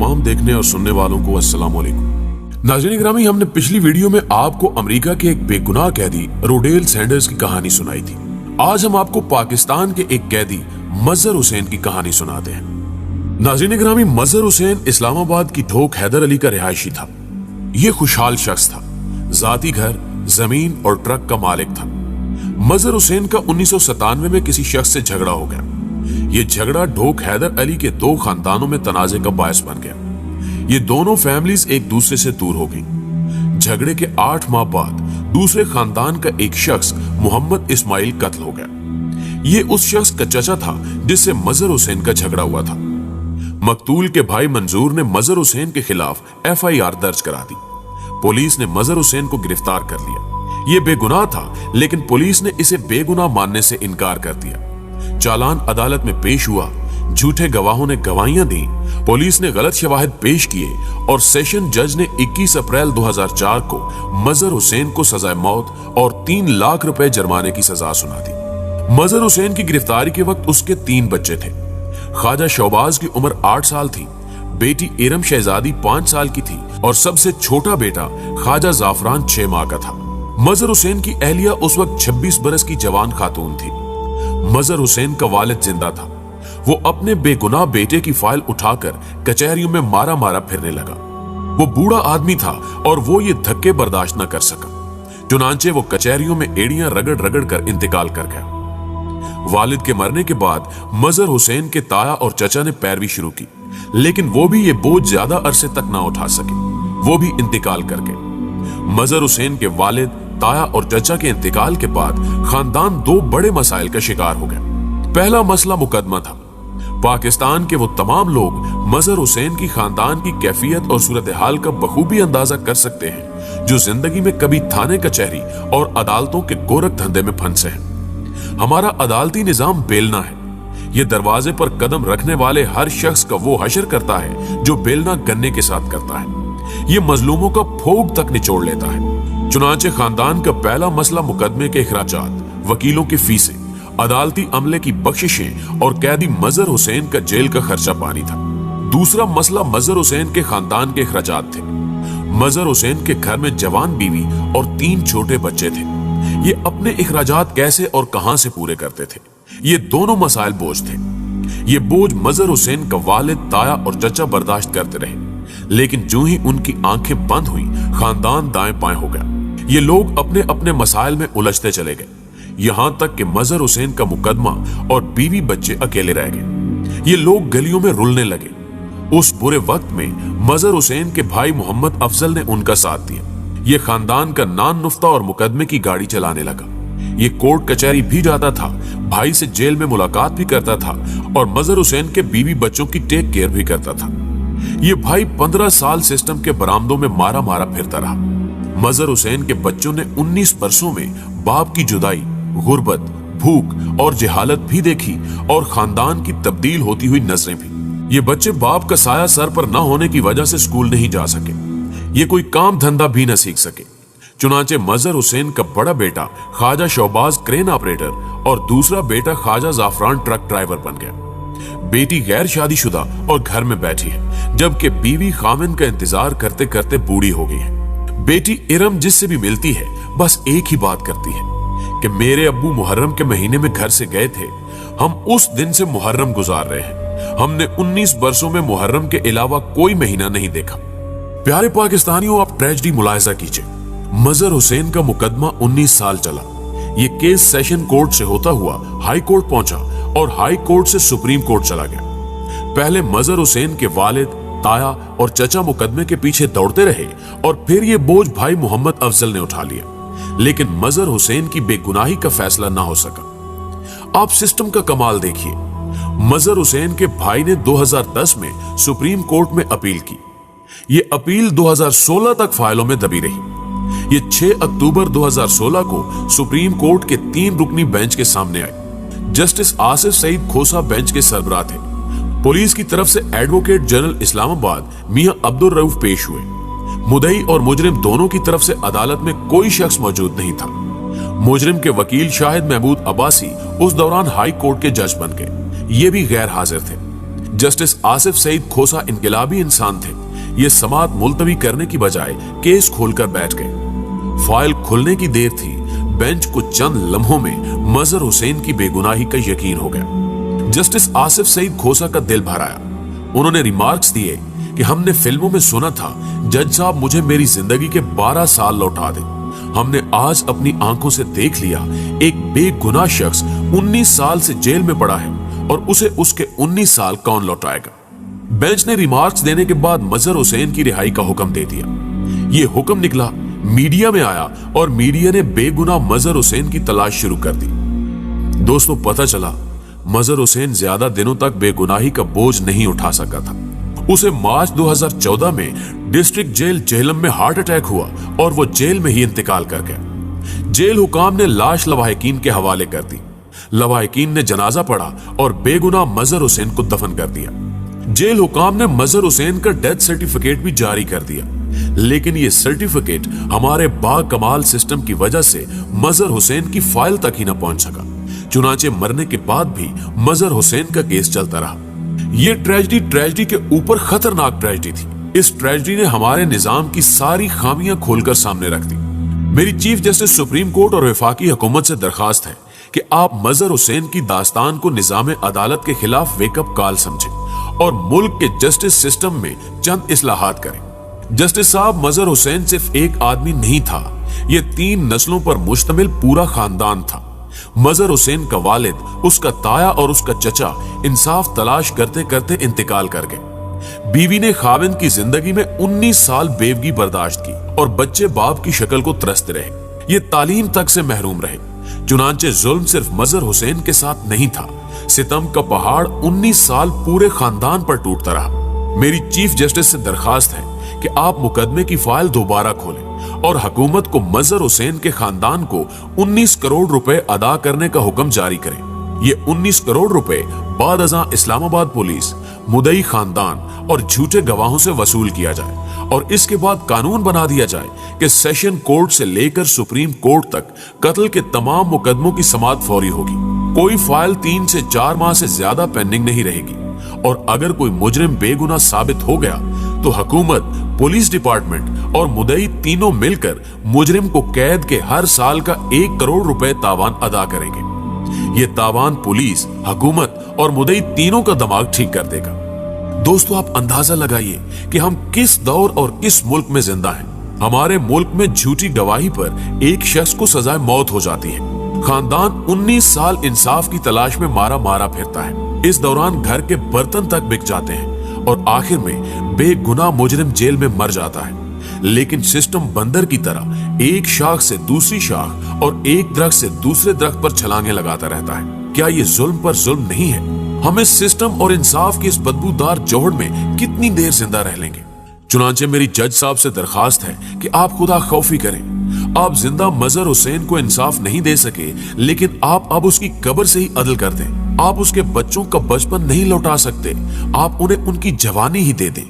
तमाम देखने और सुनने वालों को अस्सलाम वालेकुम। नाज़रीन ग्रामी, हमने पिछली वीडियो में आपको अमेरिका के एक बेगुनाह कैदी रोडेल सैंडर्स की कहानी सुनाई थी। आज हम आपको पाकिस्तान के एक कैदी मजहर हुसैन की कहानी सुनाते हैं। नाज़रीन ग्रामी, मजहर हुसैन इस्लामाबाद की ढोक हैदर अली का रिहायशी था। ये खुशहाल शख्स था, जाती घर, जमीन और ट्रक का मालिक था। मजहर हुसैन का 1997 में किसी शख्स से झगड़ा हो गया। ये झगड़ा ढोक हैदर अली के दो खानदानों में तनाजे का बायस बन गया। ये दोनों फैमिलीज एक दूसरे से दूर हो गई। झगड़े के 8 माह बाद दूसरे खानदान का एक शख्स मोहम्मद इस्माइल कत्ल हो गया। ये उस शख्स का चचा था जिससे मजहर हुसैन का झगड़ा हुआ था। मकतूल के भाई मंजूर ने मजहर हुसैन के खिलाफ FIR दर्ज करा दी। पुलिस ने मजहर हुसैन को गिरफ्तार कर लिया। ये बेगुनाह था, लेकिन पुलिस ने इसे बेगुनाह मानने से इनकार कर दिया। चालान अदालत में पेश हुआ, झूठे गवाहों ने गवाहियां दी, पुलिस ने गलत शवाहिद पेश किए और सेशन जज ने 21 अप्रैल 2004 को मजहर हुसैन को सजाए मौत और 3 लाख रुपए जुर्माने की सजा सुना दी। मजहर हुसैन की गिरफ्तारी के वक्त उसके 3 बच्चे थे। ख्वाजा शहबाज की उम्र 8 साल थी, बेटी इरम शहजादी 5 साल की थी और सबसे छोटा बेटा ख्वाजा जाफरान 6 माह का था। मजहर हुसैन की अहलिया उस वक्त 26 बरस की जवान खातून थी। मजहर हुसैन का वालिद जिंदा था। वो अपने बेगुनाह बेटे की फाइल उठाकर कचहरियों में मारा मारा फिरने लगा। वो बूढ़ा आदमी था और वो ये धक्के बर्दाश्त न कर सका। चुनांचे वो कचहरियों में एड़ियां रगड़ रगड़ कर इंतकाल कर गया। वालिद के मरने के बाद मजहर हुसैन के ताया और चचा ने पैरवी शुरू की, लेकिन वो भी ये बोझ ज्यादा अरसे तक ना उठा सके। वो भी इंतकाल कर गए। मजहर हुसैन के वालिद, ताया और चचा के इंतकाल के बाद खानदान 2 बड़े मसाइल का शिकार हो गया। पहला मसला मुकदमा था। पाकिस्तान के वो तमाम लोग मजहर हुसैन की खानदान की कैफियत और सूरत हाल का बखूबी अंदाजा कर सकते हैं, जो जिंदगी में कभी थाने कचहरी और अदालतों के गोरख धंधे में फंसे हैं। हमारा अदालती निजाम बेलना है। ये दरवाजे पर कदम रखने वाले हर शख्स का वो हशर करता है जो बेलना गन्ने के साथ करता है। ये मजलूमों का भोग तक निचोड़ लेता है। चुनांचे खानदान का पहला मसला मुकदमे के अखराजात, वकीलों की फीसें, अदालती अमले की बख्शिशें और कैदी मजहर हुसैन का जेल का खर्चा पानी था। दूसरा मसला मजहर हुसैन के खानदान के अखराजात थे। मजहर हुसैन के घर में जवान बीवी और 3 छोटे बच्चे थे। ये अपने अखराजात कैसे और कहां से पूरे करते थे? ये दोनों मसाइल बोझ थे। ये बोझ मजहर हुसैन का वालिद, ताया और चचा बर्दाश्त करते रहे, लेकिन जो ही उनकी आंखें बंद हुई, खानदान दाएं बाएं हो गया। ये लोग अपने अपने मसाइल में उलझते चले गए, यहां तक कि मजहर हुसैन का मुकदमा और बीवी बच्चे अकेले रह गए। ये लोग गलियों में रुलने लगे। उस बुरे वक्त में मजहर हुसैन के भाई मोहम्मद अफजल ने उनका साथ दिया। ये खानदान का नान नुफ्ता और मुकदमे की गाड़ी चलाने लगा। ये कोर्ट कचहरी भी जाता था, भाई से जेल में मुलाकात भी करता था और मजहर हुसैन के बीवी बच्चों की टेक केयर भी करता था। ये भाई 15 साल सिस्टम के बरामदों में मारा मारा फिरता रहा। मजहर हुसैन के बच्चों ने 19 बरसों में बाप की जुदाई, गुर्बत, भूख और जहालत भी देखी और खानदान की तब्दील होती हुई नजरें भी। ये बच्चे बाप का साया सर पर न होने की वजह से स्कूल नहीं जा सके। ये कोई काम धंधा भी न सीख सके। चुनांचे मजहर हुसैन का बड़ा बेटा ख्वाजा शहबाज क्रेन ऑपरेटर और दूसरा बेटा ख्वाजा जाफरान ट्रक ड्राइवर बन गया। बेटी गैर शादीशुदा और घर में बैठी है, जबकि बीवी खामिन का इंतजार करते करते बूढ़ी हो गई है। बेटी इरम जिससे भी मिलती है बस एक ही बात करती है कि मेरे अब्बू मुहर्रम के महीने में घर से गए थे, हम उस दिन से मुहर्रम गुजार रहे हैं। हमने 19 बरसों में मुहर्रम के अलावा कोई महीना नहीं देखा। प्यारे पाकिस्तानियों, आप ट्रेजेडी मुलाहिजा कीजिए। मजहर हुसैन का मुकदमा 19 साल चला। ये केस सेशन कोर्ट से होता हुआ हाई कोर्ट पहुंचा और हाई कोर्ट से सुप्रीम कोर्ट चला गया। पहले मजहर हुसैन के वालिद, ताया और चचा मुकदमे के पीछे दौड़ते रहे और फिर ये बोझ भाई मोहम्मद अफजल ने उठा लिया, लेकिन मजहर हुसैन की बेगुनाही का फैसला ना हो सका। आप सिस्टम का कमाल देखिए। मजहर हुसैन के भाई ने 2010 में सुप्रीम कोर्ट में अपील की। ये अपील 2016 तक फाइलों में दबी रही। ये 6 अक्टूबर 2016 को सुप्रीम कोर्ट के 3 रुकनी बेंच के सामने आई। जस्टिस आसिफ सईद खोसा बेंच के सरबराह थे। पुलिस की तरफ से एडवोकेट जनरल इस्लामाबाद मियां अब्दुल रऊफ पेश हुए। मुदई और मुजरिम दोनों की तरफ से अदालत में कोई शख्स मौजूद नहीं था। मुजरिम के वकील शाहिद महमूद अब्बासी उस दौरान हाई कोर्ट के जज बन गए। ये भी गैर हाजिर थे। जस्टिस आसिफ सईद खोसा इनकलाबी इंसान थे। ये समाअत मुलतवी करने की बजाय केस खोलकर बैठ गए। फाइल खुलने की देर थी, बेंच को चंद लम्हों में मजहर हुसैन की बेगुनाही का यकीन हो गया। जस्टिस आसिफ सईद खोसा का दिल भर आया। उन्होंने रिमार्क्स दिए कि हमने फिल्मों में सुना था जज साहब मुझे मेरी जिंदगी के 12 साल लौटा दें। हमने आज अपनी आंखों से देख लिया, एक बेगुनाह शख्स 19 साल से जेल में पड़ा है और उसे उसके 19 साल कौन लौटाएगा। बेंच ने रिमार्क्स देने के बाद मजहर हुसैन की रिहाई का हुक्म दे दिया। ये हुक्म निकला, मीडिया में आया और मीडिया ने बेगुनाह मजहर हुसैन की तलाश शुरू कर दी। दोस्तों, पता चला मजहर हुसैन ज्यादा दिनों तक बेगुनाही का बोझ नहीं उठा सका था। उसे मार्च 2014 में डिस्ट्रिक्ट जेल जेहलम में हार्ट अटैक हुआ और वो जेल में ही इंतकाल कर गया। जेल हुकाम ने लाश लवाहिकीन के हवाले कर दी। लवाहिकीन ने जनाजा पढ़ा और बेगुनाह मजहर हुसैन को दफन कर दिया। जेल हुकाम ने मजहर हुसैन का डेथ सर्टिफिकेट भी जारी कर दिया, लेकिन ये सर्टिफिकेट हमारे बाकमाल सिस्टम की वजह से मजहर हुसैन की फाइल तक ही न पहुंच सका। चुनाचे मरने के बाद भी मजहर हुसैन का केस चलता रहा। ये ट्रेजेडी के ऊपर खतरनाक ट्रेजेडी थी। इस ट्रेजेडी ने हमारे निजाम की सारी खामियां खोलकर सामने रख दी। मेरी चीफ जस्टिस सुप्रीम कोर्ट और वफाकी हुकूमत से दरखास्त है कि आप मजहर हुसैन की दास्तान को निजाम अदालत के खिलाफ वेकअप कॉल समझें और मुल्क के जस्टिस सिस्टम में चंद इस्लाहात करें। जस्टिस साहब, मजहर हुसैन सिर्फ एक आदमी नहीं था, ये 3 नस्लों पर मुश्तमिल पूरा खानदान था। मजहर हुसैन का वालिद, उसका ताया और उसका चचा इंसाफ तलाश करते करते इंतकाल कर गए। बीवी ने खाविंद की जिंदगी में 19 साल बेवगी बर्दाश्त की और बच्चे बाप की शक्ल को तरसते रहे। ये तालीम तक से महरूम रहे। चुनांचे जुल्म सिर्फ मजहर हुसैन के साथ नहीं था, सितम का पहाड़ 19 साल पूरे खानदान पर टूटता रहा। मेरी चीफ जस्टिस से दरखास्त है कि आप मुकदमे की फाइल दोबारा खोलें और हुकूमत को मजहर हुसैन के खानदान को 19 करोड़ रुपए अदा करने का हुक्म जारी करें। ये 19 करोड़ रुपए बाद अज़ां इस्लामाबाद पुलिस, मुदई खानदान और झूठे गवाहों से वसूल किया जाए और इसके बाद कानून बना दिया जाए कि सेशन कोर्ट से लेकर सुप्रीम कोर्ट तक कत्ल के तमाम मुकदमों की समाअत फौरी होगी। कोई फाइल 3 से 4 माह से ज्यादा पेंडिंग नहीं रहेगी और अगर कोई मुजरिम बेगुनाह साबित हो गया तो हुकूमत, पुलिस डिपार्टमेंट और मुदई तीनों मिलकर मुजरिम को कैद के हर साल का 1 करोड़ रुपए तावान अदा करेंगे। ये तावान पुलिस, हुकूमत और मुदई तीनों का दिमाग ठीक कर देगा। दोस्तों, आप अंदाजा लगाइए कि हम किस दौर और किस मुल्क में जिंदा हैं। हमारे मुल्क में झूठी गवाही पर एक शख्स को सजाए मौत हो जाती है। खानदान 19 साल इंसाफ की तलाश में मारा मारा फिरता है। इस दौरान घर के बर्तन तक बिक जाते हैं और आखिर में बेगुनाह मुजरिम जेल में मर जाता है। लेकिन सिस्टम बंदर की तरह एक शाख से दूसरी शाख और एक दरख्त से दूसरे दरख्त पर छलांगे लगाता रहता है। क्या ये जुल्म पर जुल्म नहीं है? हम इस सिस्टम और इंसाफ की इस बदबूदार जोहड़ में कितनी देर जिंदा रह लेंगे? चुनांचे मेरी जज साहब से दरखास्त है कि आप खुदा खौफी करें। आप जिंदा मजहर हुसैन को इंसाफ नहीं दे सके, लेकिन आप अब उसकी कब्र से ही अदल कर दें। आप उसके बच्चों का बचपन नहीं लौटा सकते, आप उन्हें उनकी जवानी ही दे दें।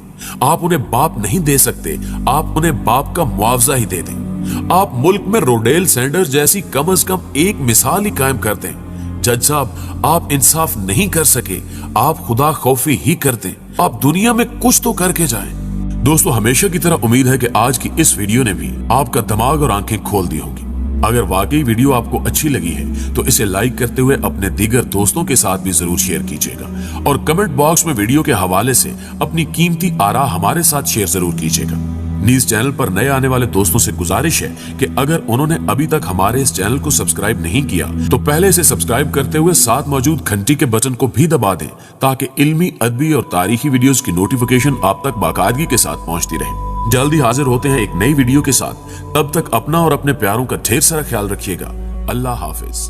आप उन्हें बाप नहीं दे सकते, आप उन्हें बाप का मुआवजा ही दे दें। आप मुल्क में रोडेल सैंडर्स जैसी कम से कम एक मिसाल ही कायम कर दें। जज साहब, आप इंसाफ नहीं कर सके, आप खुदा खौफी ही कर दें। आप दुनिया में कुछ तो करके जाएं। दोस्तों, हमेशा की तरह उम्मीद है कि आज की इस वीडियो ने भी आपका दिमाग और आंखें खोल दी होंगी। अगर वाकई वीडियो आपको अच्छी लगी है तो इसे लाइक करते हुए अपने दीगर दोस्तों के साथ भी जरूर शेयर कीजिएगा और कमेंट बॉक्स में वीडियो के हवाले से अपनी कीमती आरा हमारे साथ शेयर जरूर कीजिएगा। न्यूज़ चैनल पर नए आने वाले दोस्तों से गुजारिश है कि अगर उन्होंने अभी तक हमारे इस चैनल को सब्सक्राइब नहीं किया तो पहले इसे सब्सक्राइब करते हुए साथ मौजूद घंटी के बटन को भी दबा दें ताकि इल्मी, अदबी और तारीखी वीडियोस की नोटिफिकेशन आप तक बाकायदगी के साथ पहुंचती रहे। जल्दी हाजिर होते हैं एक नई वीडियो के साथ। तब तक अपना और अपने प्यारों का ढेर सारा ख्याल रखिएगा। अल्लाह हाफिज।